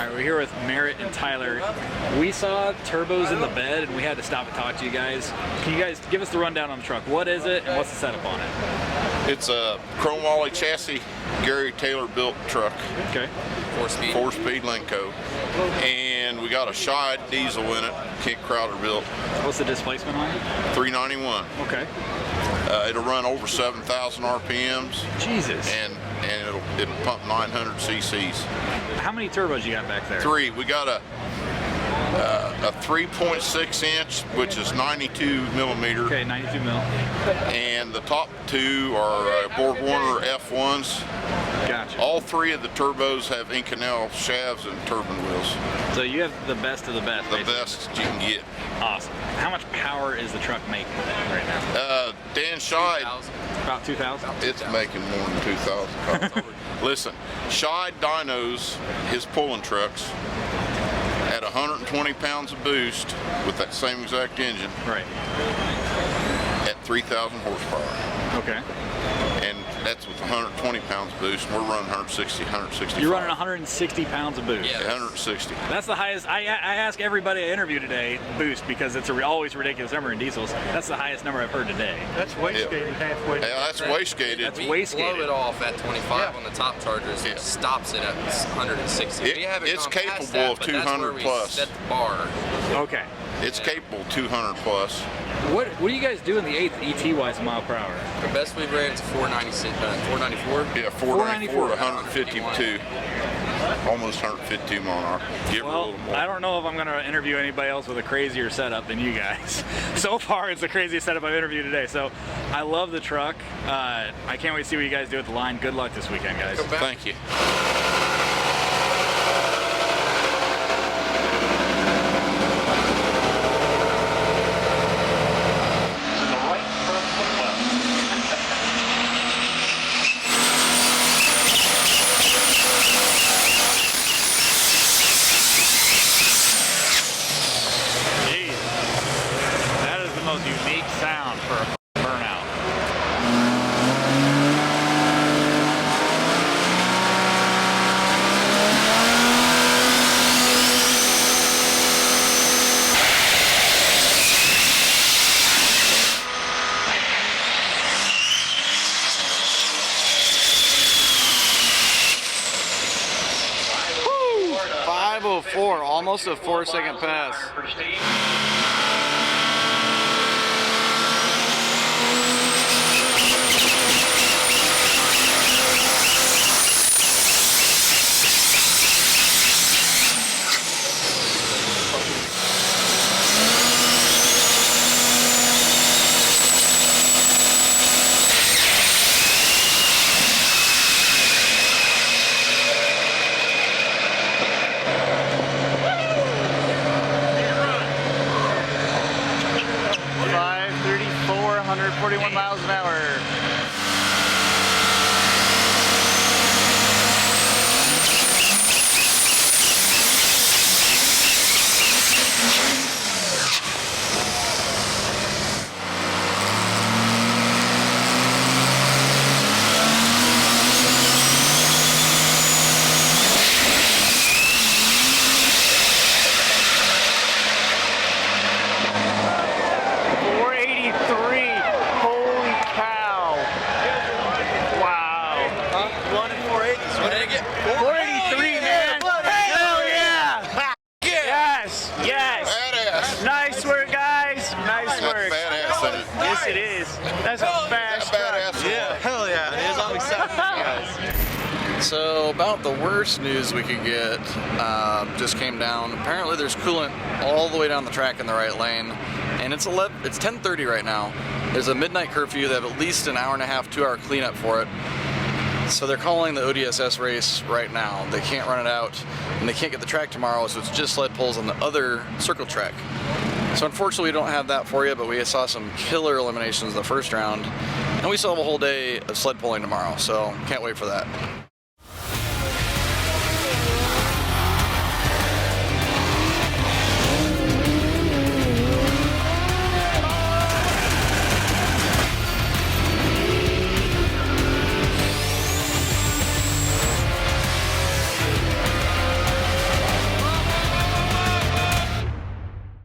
Alright, we're here with Merritt and Tyler. We saw turbos in the bed and we had to stop and talk to you guys. Can you guys give us the rundown on the truck? What is it and what's the setup on it? It's a chrome Wally chassis, Gary Taylor built truck. Okay. 4-speed. 4-speed Lenco. And we got a Shied diesel in it, Kent Crowder built. What's the displacement on it? 391. Okay. It'll run over 7,000 RPMs. Jesus. And it'll pump 900 cc's. How many turbos you got back there? 3. We got a 3.6 inch, which is 92 millimeter. Okay, 92 mil. And the top 2 are Borg Warner F1s. Gotcha. All 3 of the turbos have Inconel shafts and turbine wheels. So you have the best of the best. The best you can get. Awesome. How much power is the truck making right now? Dan Shied. About 2,000? It's making more than 2,000. Listen, Shied dynos his pulling trucks at 120 pounds of boost with that same exact engine. Right. At 3,000 horsepower. Okay. And that's with 120 pounds of boost, and we're running 165. You're running 160 pounds of boost? Yeah, 160. That's the highest. I ask everybody I interview today boost because it's always a ridiculous number in diesels. That's the highest number I've heard today. That's wastegated halfway. Yeah, that's wastegated. That's wastegated. Blow it off at 25 on the top chargers. It stops it at 160. It's capable of 200 plus. Set the bar. Okay. It's capable of 200 plus. What do you guys do in the 8th ET-wise mile per hour? The best we've ran is 496, 494. Yeah, 494 to 152. Almost 152 mile an hour. Give Well, a little more. I don't know if I'm going to interview anybody else with a crazier setup than you guys. So far, it's the craziest setup I've interviewed today. So I love the truck. I can't wait to see what you guys do at the line. Good luck this weekend, guys. Thank you. Unique sound for a burnout. Woo! 504, almost a 4-second pass. Miles an hour. Yes, it is. That's a fast truck. Yeah, hell yeah. It is. I'm excited for you guys. So about the worst news we could get just came down. Apparently there's coolant all the way down the track in the right lane, and it's 10:30 right now. There's a midnight curfew. They have at least an hour and a half, 2-hour cleanup for it. So they're calling the ODSS race right now. They can't run it out, and they can't get the track tomorrow, so it's just sled pulls on the other circle track. So unfortunately we don't have that for you, but we saw some killer eliminations in the first round, and we still have a whole day of sled pulling tomorrow, so can't wait for that.